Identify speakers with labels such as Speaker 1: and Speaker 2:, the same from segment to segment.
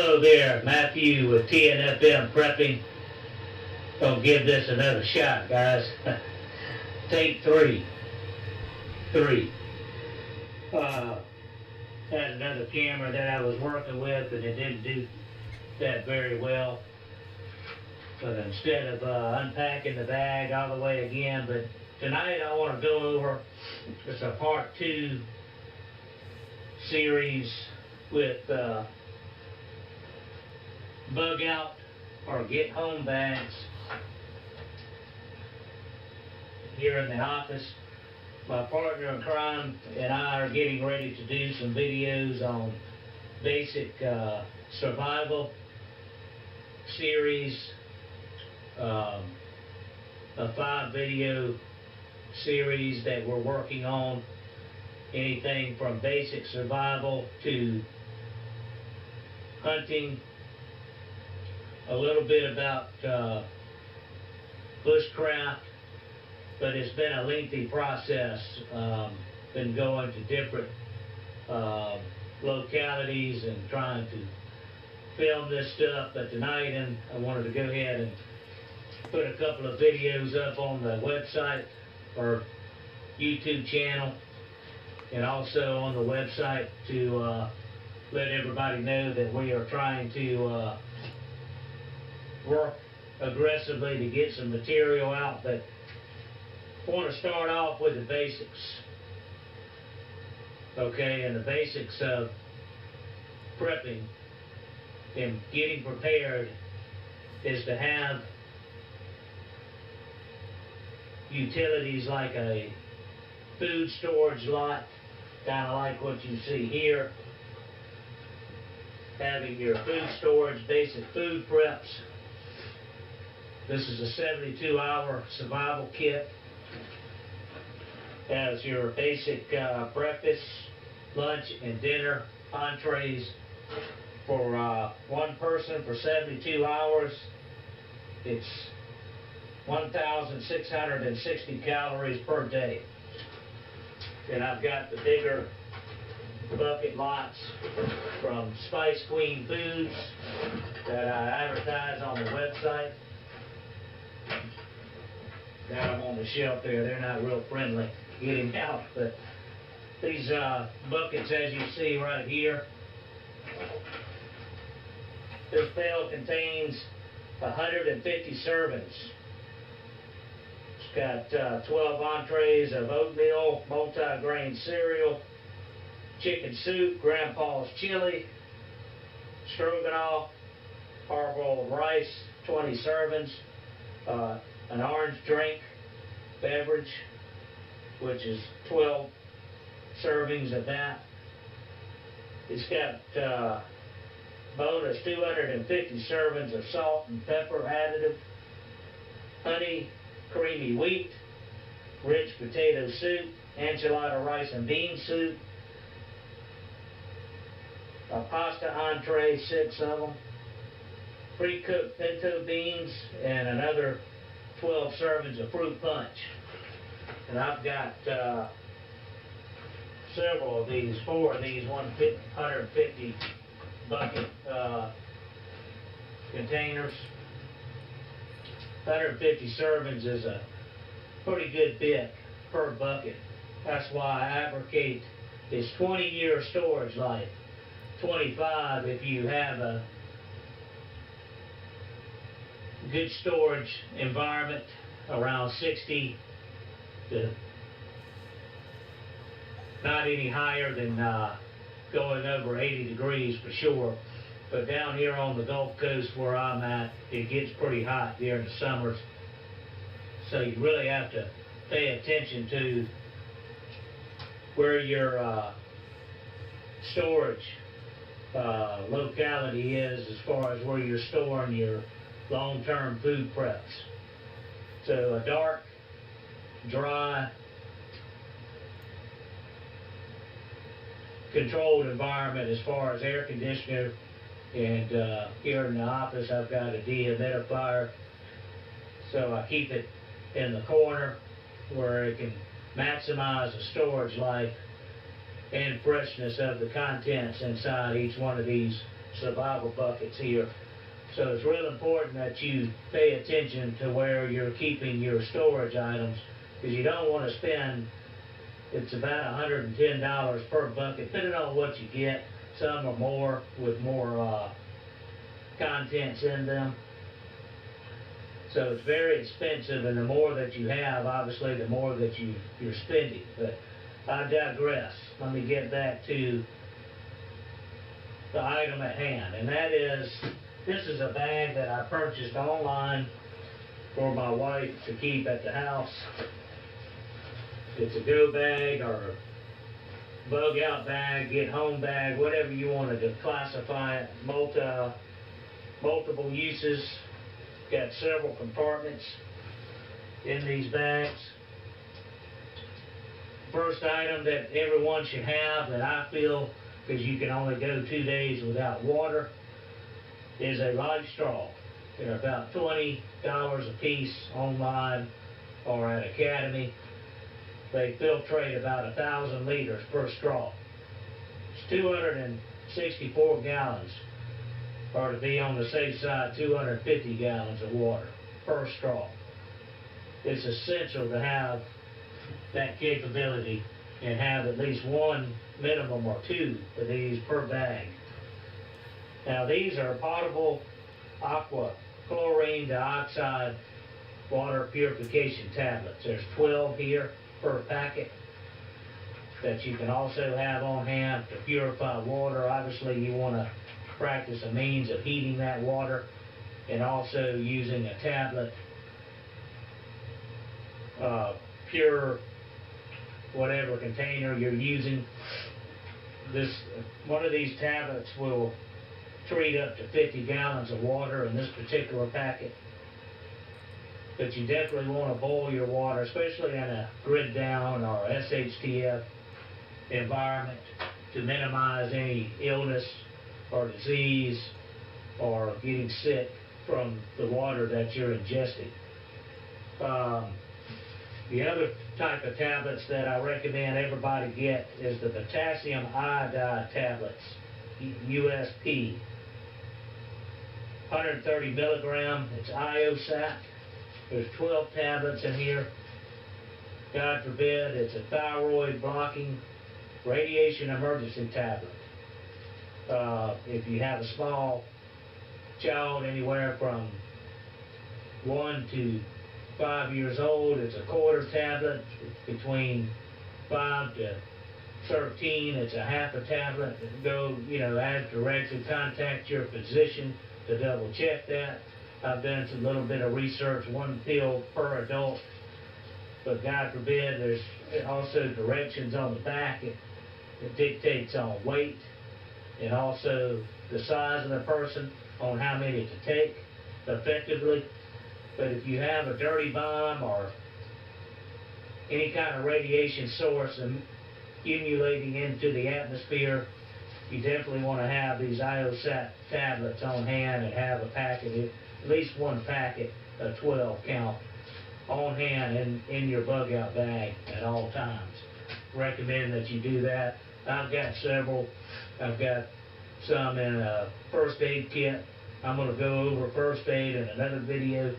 Speaker 1: Hello there, Matthew with Tnfm Prepping. Gonna give this another shot, guys. Take three. Had another camera that I was working with and it didn't do that very well. But instead of unpacking the bag all the way again, but tonight I want to go over, it's a part 2 series with bug out or get home bags here in the office. My partner in crime and I are getting ready to do some videos on basic survival series, a 5-video series that we're working on, anything from basic survival to hunting, a little bit about bushcraft, but it's been a lengthy process. Been going to different localities and trying to film this stuff, but tonight I wanted to go ahead and put a couple of videos up on the website or YouTube channel, and also on the website to let everybody know that we are trying to work aggressively to get some material out. But I want to start off with the basics. Okay, and the basics of prepping and getting prepared is to have utilities like a food storage lot, kind of like what you see here. Having your food storage, basic food preps. This is a 72-hour survival kit. Has your basic breakfast, lunch, and dinner entrees for one person for 72 hours. It's 1,660 calories per day. And I've got the bigger bucket lots from Spice Queen Foods that I advertise on the website. Got them on the shelf there. They're not real friendly getting out, but these buckets, as you see right here, this pail contains 150 servings. It's got 12 entrees of oatmeal, multi-grain cereal, chicken soup, grandpa's chili, stroganoff, hard-boiled rice, 20 servings, an orange drink beverage, which is 12 servings of that. It's got bonus 250 servings of salt and pepper additive, honey, creamy wheat, rich potato soup, enchilada rice and bean soup, a pasta entree, 6 of them, pre-cooked pinto beans, and another 12 servings of fruit punch. And I've got several of these, 4 of these 150 bucket containers. 150 servings is a pretty good bit per bucket. That's why I advocate this 20-year storage life. 25 if you have a good storage environment, around 60 to not any higher than going over 80 degrees for sure. But down here on the Gulf Coast where I'm at, it gets pretty hot during the summers. So you really have to pay attention to where your storage locality is as far as where you're storing your long-term food preps. So a dark, dry, controlled environment as far as air conditioner, and here in the office I've got a dehumidifier, so I keep it in the corner where it can maximize the storage life and freshness of the contents inside each one of these survival buckets here. So it's real important that you pay attention to where you're keeping your storage items, because you don't want to spend, it's about $110 per bucket, depending on what you get. Some are more, with more contents in them. So it's very expensive, and the more that you have, obviously, the more that you're spending. But I digress. Let me get back to the item at hand, and that is, this is a bag that I purchased online for my wife to keep at the house. It's a go bag or bug out bag, get home bag, whatever you wanted to classify it. Multiple uses. Got several compartments in these bags. First item that everyone should have, that I feel, because you can only go 2 days without water, is a life straw. They're about $20 a piece online or at Academy. They filtrate about 1,000 liters per straw. It's 264 gallons, or to be on the safe side, 250 gallons of water per straw. It's essential to have that capability and have at least one, minimum, or 2 of these per bag. Now, these are potable aqua chlorine dioxide water purification tablets. There's 12 here per packet that you can also have on hand to purify water. Obviously, you want to practice a means of heating that water, and also using a tablet, pure whatever container you're using. One of these tablets will treat up to 50 gallons of water in this particular packet. But you definitely want to boil your water, especially in a grid down or SHTF environment, to minimize any illness or disease or getting sick from the water that you're ingesting. The other type of tablets that I recommend everybody get is the potassium iodide tablets, USP. 130 milligram, it's IOSAT. There's 12 tablets in here. God forbid, it's a thyroid blocking radiation emergency tablet. If you have a small child anywhere from 1 to 5 years old, it's a quarter tablet. Between 5 to 13, it's a half a tablet. Go, as directed, contact your physician to double check that. I've done some little bit of research, 1 pill per adult, but God forbid, there's also directions on the back. It dictates on weight and also the size of the person on how many to take effectively. But if you have a dirty bomb or any kind of radiation source accumulating into the atmosphere, you definitely want to have these IOSAT tablets on hand and have a packet, at least one packet of 12 count, on hand in your bug out bag at all times. Recommend that you do that. I've got several. I've got some in a first aid kit. I'm going to go over first aid in another video,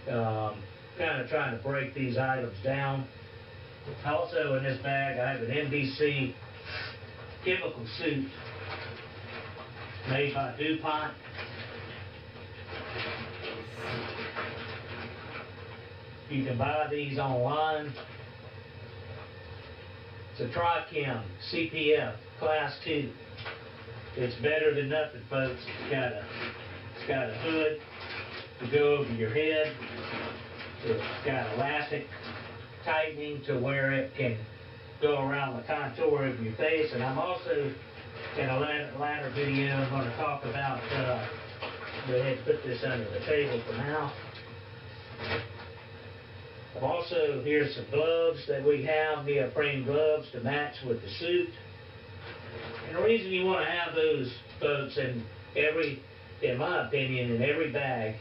Speaker 1: kind of trying to break these items down. Also in this bag, I have an NBC chemical suit made by DuPont. You can buy these online. It's a Trichem CPF Class 2. It's better than nothing, folks. It's got a hood to go over your head. It's got elastic tightening to where it can go around the contour of your face. And I'm also, in a latter video, I'm going to talk about, go ahead and put this under the table for now. Also, here's some gloves that we have, neoprene gloves to match with the suit. And the reason you want to have those, folks, in my opinion, in every bag,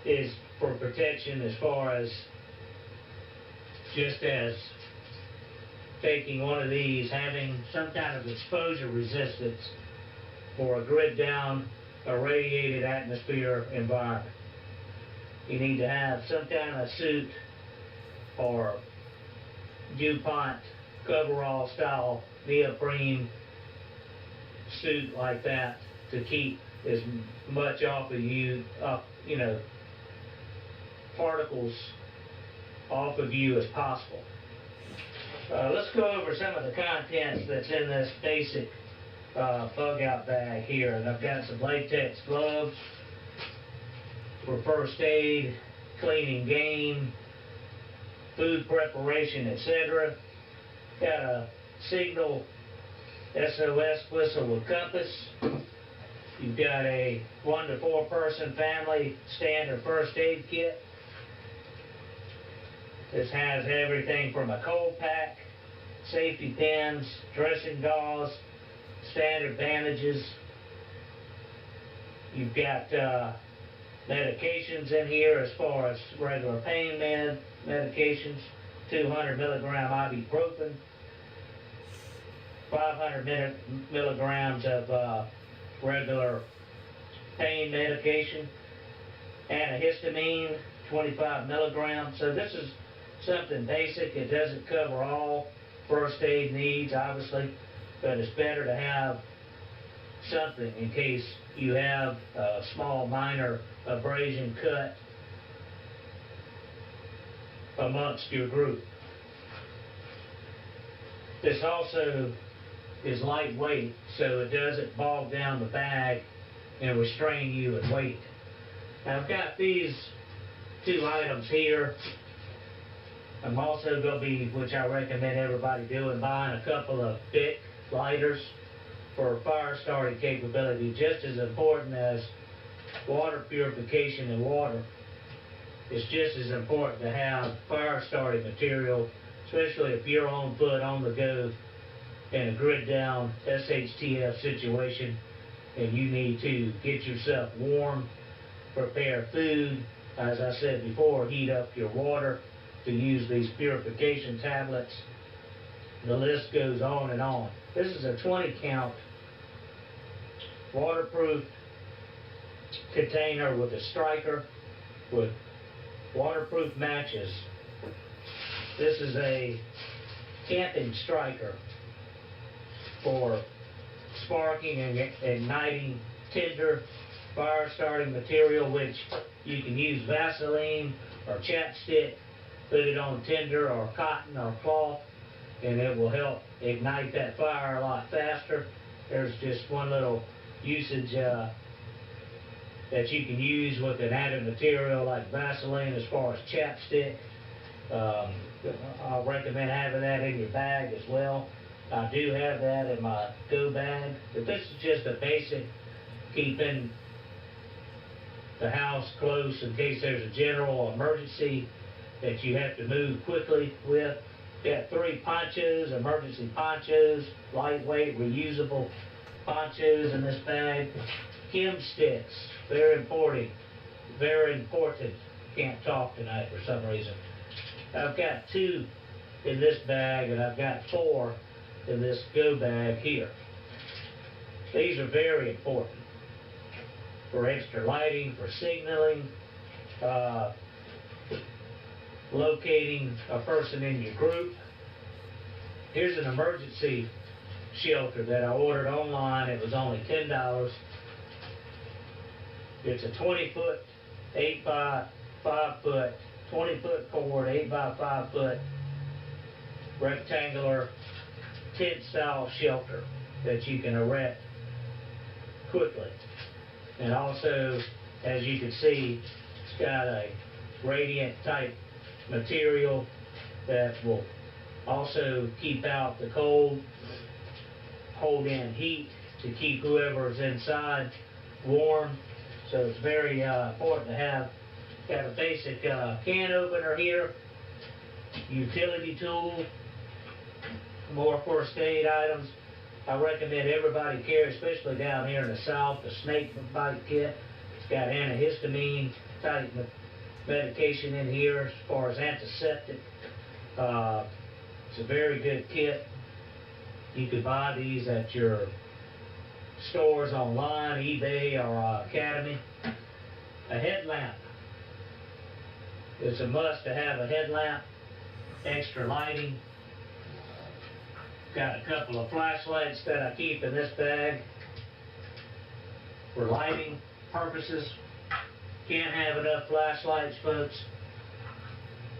Speaker 1: is for protection, as far as just as taking one of these, having some kind of exposure resistance for a grid down, irradiated atmosphere environment. You need to have some kind of suit or DuPont coverall style neoprene suit like that to keep as much off of you, particles off of you as possible. Let's go over some of the contents that's in this basic bug out bag here. And I've got some latex gloves for first aid, cleaning game, food preparation, etc. Got a signal SOS whistle with compass. You've got a 1 to 4 person family standard first aid kit. This has everything from a cold pack, safety pins, dressing gauze, standard bandages. You've got medications in here as far as regular pain medications, 200 milligram ibuprofen, 500 milligrams of regular pain medication, antihistamine, 25 milligrams. So this is something basic. It doesn't cover all first aid needs, obviously, but it's better to have something in case you have a small minor abrasion cut amongst your group. This also is lightweight, so it doesn't bog down the bag and restrain you in weight. Now I've got these 2 items here. I'm also going to be, which I recommend everybody doing, buying a couple of Bic lighters for fire starting capability. Just as important as water purification and water, it's just as important to have fire starting material, especially if you're on foot, on the go, in a grid down SHTF situation and you need to get yourself warm, prepare food, as I said before, heat up your water to use these purification tablets. The list goes on and on. This is a 20 count waterproof container with a striker with waterproof matches. This is a camping striker for sparking and igniting tinder fire starting material, which you can use Vaseline or chapstick, put it on tinder or cotton or cloth, and it will help ignite that fire a lot faster. There's just one little usage that you can use with an added material like Vaseline as far as chapstick. I'll recommend having that in your bag as well. I do have that in my go bag, but this is just a basic keeping the house close in case there's a general emergency that you have to move quickly with. Got 3 ponchos, emergency ponchos, lightweight, reusable ponchos in this bag. Chem sticks, very important, very important. Can't talk tonight for some reason. I've got 2 in this bag, and I've got 4 in this go bag here. These are very important for extra lighting, for signaling, locating a person in your group. Here's an emergency shelter that I ordered online. It was only $10. It's a 20-foot, 8 by 5 foot, 20-foot cord, 8 by 5 foot rectangular tent style shelter that you can erect quickly. And also, as you can see, it's got a radiant type material that will also keep out the cold, hold in heat to keep whoever's inside warm. So it's very important to have. Got a basic can opener here, utility tool, more first aid items. I recommend everybody carry, especially down here in the south, the snake bite kit. It's got antihistamine type medication in here as far as antiseptic. It's a very good kit. You could buy these at your stores online, eBay or Academy. A headlamp. It's a must to have a headlamp, extra lighting. Got a couple of flashlights that I keep in this bag for lighting purposes. Can't have enough flashlights, folks.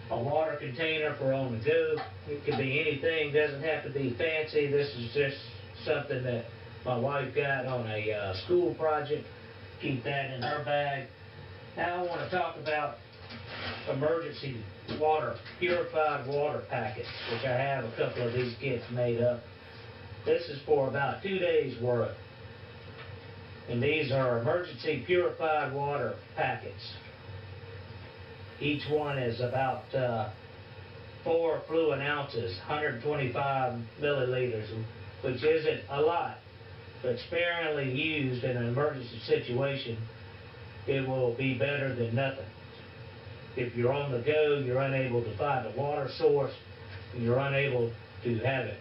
Speaker 1: A water container for on the go. It could be anything, doesn't have to be fancy. This is just something that my wife got on a school project. Keep that in her bag. Now I want to talk about emergency water, purified water packets, which I have a couple of these kits made up. This is for about 2 days worth. And these are emergency purified water packets. Each one is about 4 fluid ounces, 125 milliliters, which isn't a lot, but sparingly used in an emergency situation, it will be better than nothing. If you're on the go, you're unable to find a water source, and you're unable to have it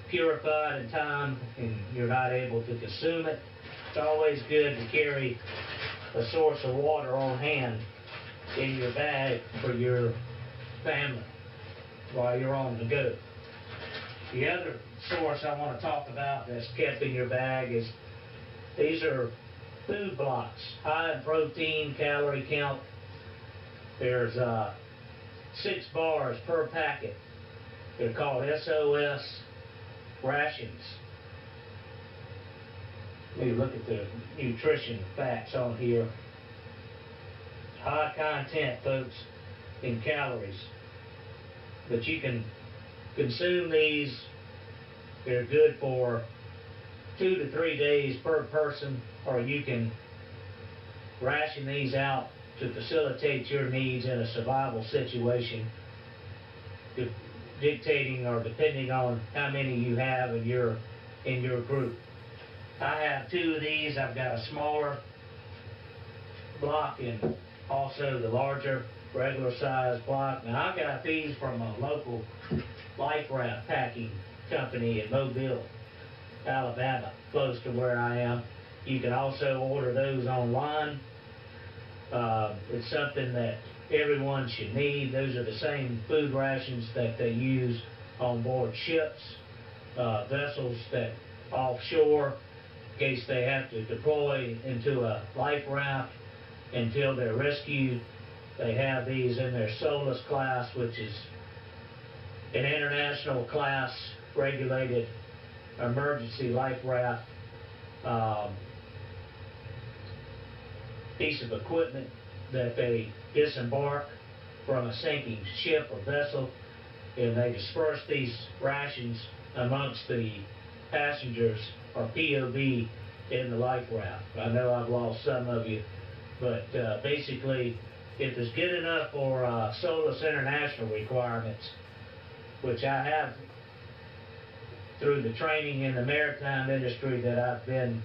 Speaker 1: purified in time, and you're not able to consume it, it's always good to carry a source of water on hand in your bag for your family while you're on the go. The other source I want to talk about that's kept in your bag is these are food blocks, high in protein, calorie count. There's 6 bars per packet. They're called SOS rations. Let me look at the nutrition facts on here. High content, folks, in calories. But you can consume these. They're good for 2 to 3 days per person, or you can ration these out to facilitate your needs in a survival situation, dictating or depending on how many you have in your group. I have 2 of these. I've got a smaller block and also the larger regular size block. Now I got these from a local life raft packing company in Mobile, Alabama, close to where I am. You can also order those online. It's something that everyone should need. Those are the same food rations that they use on board ships, vessels that offshore, in case they have to deploy into a life raft until they're rescued. They have these in their SOLAS class, which is an international class regulated emergency life raft piece of equipment that they disembark from a sinking ship or vessel, and they disperse these rations amongst the passengers or POV in the life raft. I know I've lost some of you, but basically, if it's good enough for SOLAS international requirements, which I have through the training in the maritime industry that I've been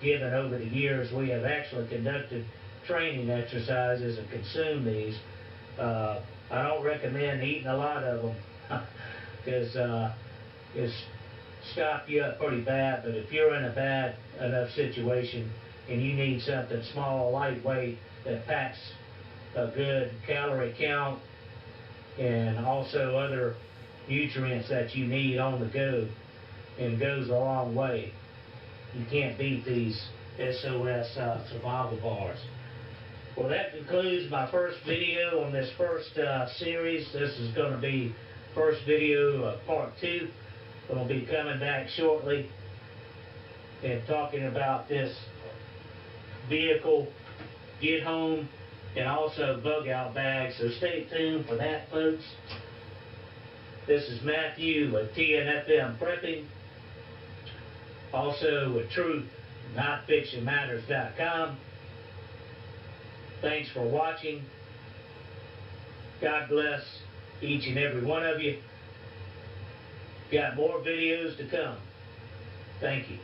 Speaker 1: given over the years, we have actually conducted training exercises and consumed these. I don't recommend eating a lot of them because it's stop you up pretty bad, but if you're in a bad enough situation and you need something small, lightweight, that packs a good calorie count and also other nutrients that you need on the go and goes a long way, you can't beat these SOS survival bars. Well, that concludes my first video on this first series. This is going to be first video of part 2. We'll be coming back shortly and talking about this vehicle, get home, and also bug out bags. So stay tuned for that, folks. This is Matthew with Tnfm Prepping. Also with TruthNotFictionMatters.com. Thanks for watching. God bless each and every one of you. Got more videos to come. Thank you.